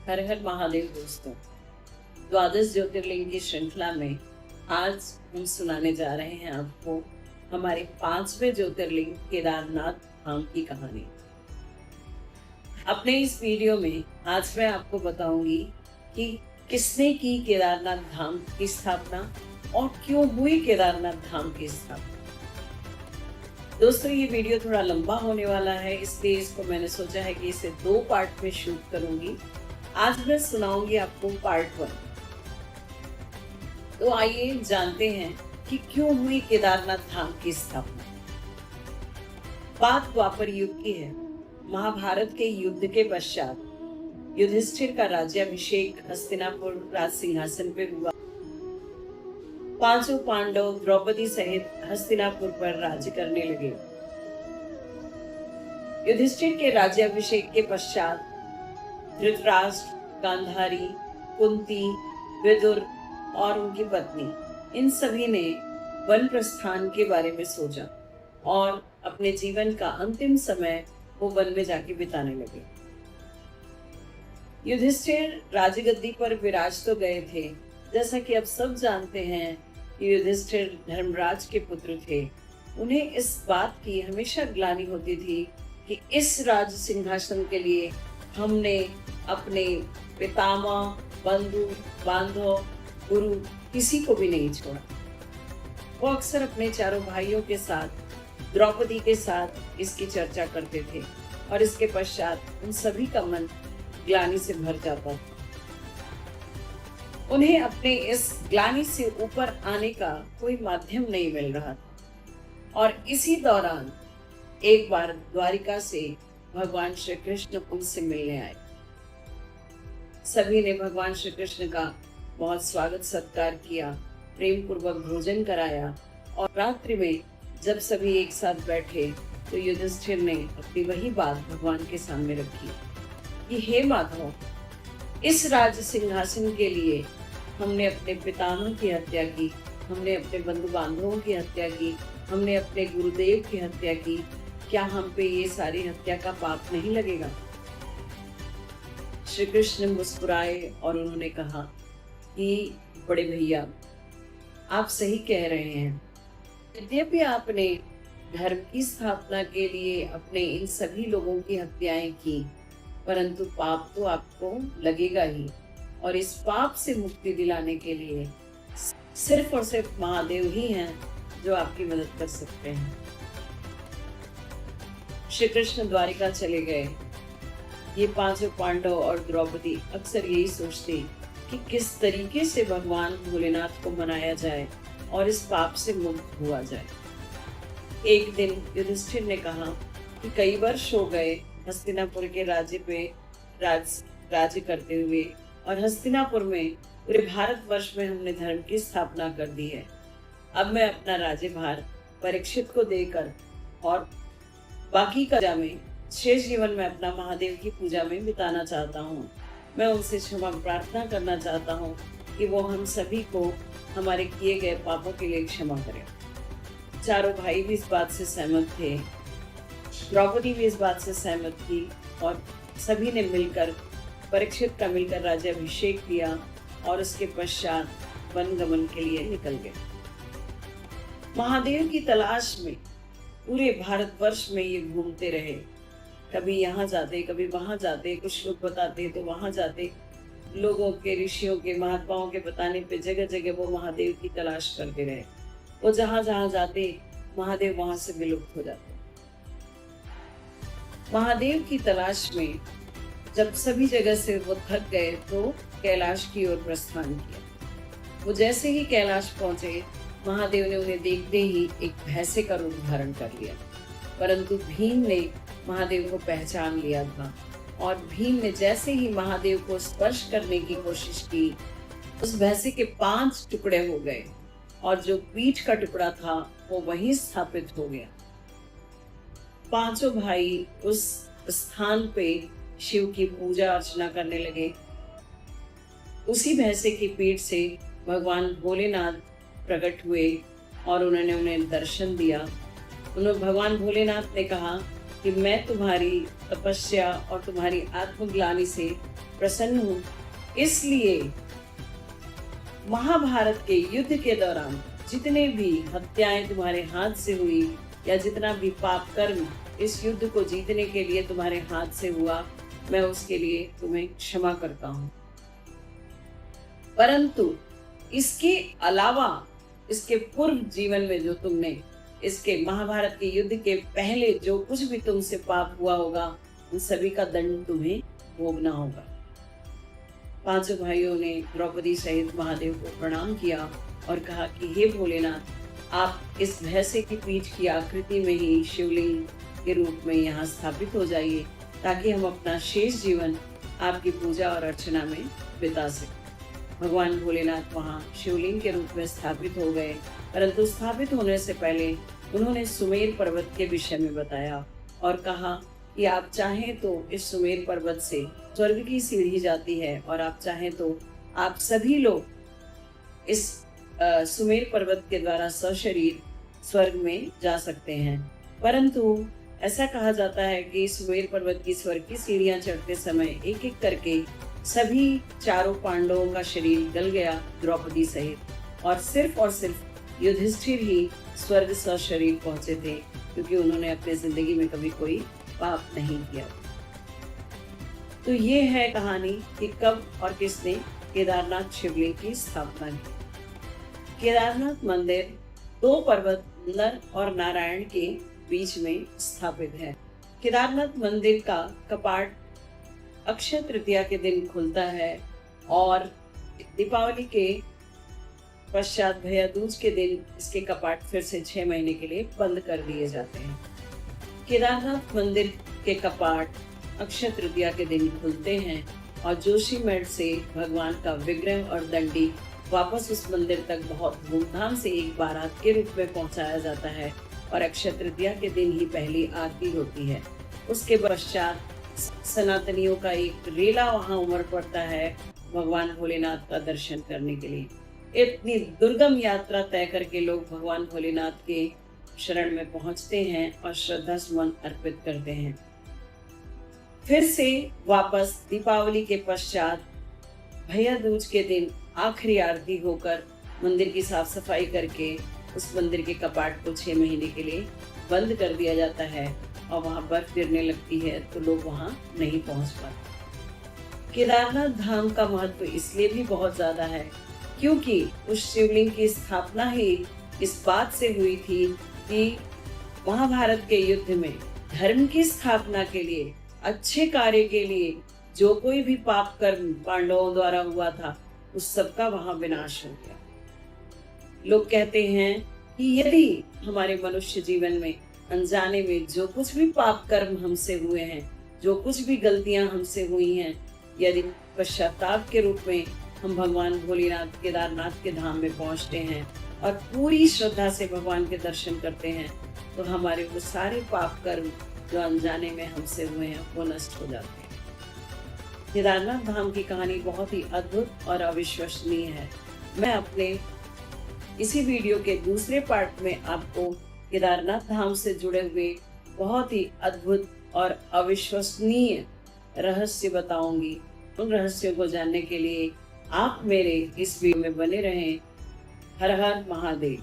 हर हर महादेव दोस्तों। द्वादश ज्योतिर्लिंग की श्रृंखला में आज हम सुनाने जा रहे हैं आपको हमारे 5वें ज्योतिर्लिंग केदारनाथ धाम की कहानी। अपने इस वीडियो में आज मैं आपको बताऊंगी कि किसने की केदारनाथ धाम की स्थापना और क्यों हुई केदारनाथ धाम की स्थापना। दोस्तों, ये वीडियो थोड़ा लंबा होने वाला है, इसलिए इसको मैंने सोचा है कि इसे 2 पार्ट में शूट करूंगी। आज मैं सुनाऊंगी आपको पार्ट 1। तो आइए जानते हैं कि क्यों हुई केदारनाथ धाम की स्थापना। बात द्वापर युग की है। महाभारत के युद्ध के पश्चात युधिष्ठिर का राज्याभिषेक हस्तिनापुर राज सिंहासन पे हुआ। 5 पांडव द्रौपदी सहित हस्तिनापुर पर राज्य करने लगे। युधिष्ठिर के राज्याभिषेक के पश्चात धृतराष्ट्र, गांधारी, कुंती, विदुर और उनकी पत्नी, इन सभी ने वन प्रस्थान के बारे में सोचा और अपने जीवन का अंतिम समय वो वन में जाके बिताने लगे। युधिष्ठिर राजगद्दी पर विराज तो गए थे, जैसा कि अब सब जानते हैं कि युधिष्ठिर धर्मराज के पुत्र थे। उन्हें इस बात की हमेशा ग्लानि होती थी कि इस राज सिंहासन के लिए हमने अपने पितामह, बंधु, बांधव, गुरु किसी को भी नहीं छोड़ा। वो अक्सर अपने चारों भाइयों के साथ, द्रौपदी के साथ इसकी चर्चा करते थे और इसके पश्चात उन सभी का मन ग्लानि से भर जाता था। उन्हें अपने इस ग्लानि से ऊपर आने का कोई माध्यम नहीं मिल रहा था और इसी दौरान एक बार द्वारिका से भगवान श्री कृष्ण उनसे मिलने आए। सभी ने भगवान श्री कृष्ण का बहुत स्वागत सत्कार किया, प्रेम पूर्वक भोजन कराया और रात्रि में जब सभी एक साथ बैठे तो युधिष्ठिर ने अपनी वही बात भगवान के सामने रखी कि हे माधव, इस राज सिंहासन के लिए हमने अपने पितामह की हत्या की, हमने अपने बंधु बांधवों की हत्या की, हमने अपने गुरुदेव की हत्या की। क्या हम पे ये सारी हत्या का पाप नहीं लगेगा? श्री कृष्ण मुस्कुराए और उन्होंने कहा कि बड़े भैया, आप सही कह रहे हैं। यद्यपि आपने धर्म की स्थापना के लिए अपने इन सभी लोगों की हत्याएं की, परंतु पाप तो आपको लगेगा ही और इस पाप से मुक्ति दिलाने के लिए सिर्फ और सिर्फ महादेव ही हैं जो आपकी मदद कर सकते हैं। श्री कृष्ण द्वारिका चले गए। ये 5 पांडव और द्रौपदी अक्सर यही सोचते कि किस तरीके से भगवान भोलेनाथ को मनाया जाए और इस पाप से मुक्त हुआ जाए। एक दिन युधिष्ठिर ने कहा कि कई वर्ष हो गए हस्तिनापुर के राज्य पे राज्य करते हुए और हस्तिनापुर में पूरे भारतवर्ष में हमने धर्म की स्थापना कर दी है। अब मैं अपना राज्यभार परीक्षित को देकर और बाकी का में शेष जीवन में अपना महादेव की पूजा में बिताना चाहता हूँ। मैं उनसे क्षमा प्रार्थना करना चाहता हूँ कि वो हम सभी को हमारे किए गए पापों के लिए क्षमा करें। चारों भाई भी इस बात से सहमत थे, द्रौपदी भी इस बात से सहमत थी और सभी ने मिलकर परीक्षित का मिलकर राज्याभिषेक किया और उसके पश्चात वन गमन के लिए निकल गए। महादेव की तलाश में पूरे भारतवर्ष में ये घूमते रहे। कभी यहाँ जाते, कभी वहां जाते, कुछ लोग बताते तो वहां जाते। लोगों के, ऋषियों के, महात्माओं के बताने पे जगह जगह वो महादेव की तलाश करते रहे। वो जहां जहां जाते महादेव वहां से विलुप्त हो जाते। महादेव की तलाश में जब सभी जगह से वो थक गए तो कैलाश की ओर प्रस्थान किया। वो जैसे ही कैलाश पहुंचे, महादेव ने उन्हें देखते ही एक भैंसे का रूप धारण कर लिया, परंतु भीम ने महादेव को पहचान लिया था और भीम ने जैसे ही महादेव को स्पर्श करने की कोशिश की, उस भैंसे के 5 टुकड़े हो गए और जो पीठ का टुकड़ा था वो वहीं स्थापित हो गया। 5 भाई उस स्थान पे शिव की पूजा अर्चना करने लगे। उसी भैंसे की पीठ से भगवान भोलेनाथ प्रकट हुए और उन्होंने उन्हें दर्शन दिया। भगवान भोलेनाथ ने कहा कि मैं तुम्हारी तपस्या और तुम्हारी आत्मग्लानि से प्रसन्न हूँ। इसलिए महाभारत के युद्ध के दौरान जितने भी हत्याएं तुम्हारे हाथ से हुई या जितना भी पाप कर्म इस युद्ध को जीतने के लिए तुम्हारे हाथ से हुआ, मैं उसके लिए तुम्हें क्षमा करता हूँ। परंतु इसके अलावा इसके पूर्व जीवन में जो तुमने इसके महाभारत के युद्ध के पहले जो कुछ भी तुमसे पाप हुआ होगा, उन सभी का दंड तुम्हें भोगना होगा। पांचों भाइयों ने द्रौपदी सहित महादेव को प्रणाम किया और कहा कि हे भोलेनाथ, आप इस भैंसे की पीठ की आकृति में ही शिवलिंग के रूप में यहाँ स्थापित हो जाइए, ताकि हम अपना शेष जीवन आपकी पूजा और अर्चना में बिता सकें। भगवान भोलेनाथ वहाँ शिवलिंग के रूप में स्थापित हो गए, परंतु स्थापित होने से पहले उन्होंने सुमेर पर्वत के विषय में बताया और कहा कि आप चाहें तो इस सुमेर पर्वत से स्वर्ग की सीढ़ी जाती है और आप चाहें तो आप सभी लोग इस सुमेर पर्वत के द्वारा सशरीर स्वर्ग में जा सकते हैं। परंतु ऐसा कहा जाता है कि सुमेर पर्वत की स्वर्ग की सीढ़ियां चढ़ते समय एक एक करके सभी चारों पांडवों का शरीर गल गया, द्रौपदी सहित, और सिर्फ युधिष्ठिर ही स्वर्ग सशरीर पहुंचे थे, क्योंकि उन्होंने अपने जिंदगी में कभी कोई पाप नहीं किया। तो ये है कहानी कि कब और किसने केदारनाथ शिवलिंग की स्थापना की। केदारनाथ मंदिर दो पर्वत नर और नारायण के बीच में स्थापित है। केदारनाथ मंदिर का कपाट अक्षय तृतीया के दिन खुलता है और दीपावली के पश्चात भैया दूज के दिन इसके कपाट फिर से 6 महीने के लिए बंद कर दिए जाते हैं। केदारनाथ मंदिर के कपाट अक्षय तृतीया के दिन खुलते हैं और जोशीमठ से भगवान का विग्रह और दंडी वापस उस मंदिर तक बहुत धूमधाम से एक बारात के रूप में पहुंचाया जाता है और अक्षय तृतीया के दिन ही पहली आरती होती है। उसके पश्चात सनातनियों का एक रेला वहां उमड़ पड़ता है भगवान भोलेनाथ का दर्शन करने के लिए। इतनी दुर्गम यात्रा तय करके लोग भगवान भोलेनाथ के शरण में पहुंचते हैं और श्रद्धा सुमन अर्पित करते हैं। फिर से वापस दीपावली के पश्चात भैया दूज के दिन आखिरी आरती होकर मंदिर की साफ सफाई करके उस मंदिर के कपाट को 6 महीने के लिए बंद कर दिया जाता है और वहां बर्फ गिरने लगती है, तो लोग वहां नहीं पहुंच पाते। केदारनाथ धाम का महत्व इसलिए भी बहुत ज्यादा है क्योंकि उस शिवलिंग की स्थापना ही इस बात से हुई थी कि महाभारत के युद्ध में धर्म की स्थापना के लिए, अच्छे कार्य के लिए जो कोई भी पाप कर्म पांडवों द्वारा हुआ था, उस सबका वहां विनाश हो गया। लोग कहते हैं कि यदि हमारे मनुष्य जीवन में अनजाने में जो कुछ भी पाप कर्म हमसे हुए हैं, जो कुछ भी गलतियां हमसे हुई हैं, यदि पश्चाताप के रूप में हम भगवान भोलेनाथ केदारनाथ के धाम में पहुंचते हैं और पूरी श्रद्धा से भगवान के दर्शन करते हैं, तो हमारे वो सारे पाप कर्म जो अनजाने में हमसे हुए हैं वो नष्ट हो जाते हैं। केदारनाथ धाम की कहानी बहुत ही अद्भुत और अविश्वसनीय है। मैं अपने इसी वीडियो के दूसरे पार्ट में आपको केदारनाथ धाम से जुड़े हुए बहुत ही अद्भुत और अविश्वसनीय रहस्य बताऊंगी। उन रहस्यों को जानने के लिए आप मेरे इस वीडियो में बने रहें। हर हर महादेव।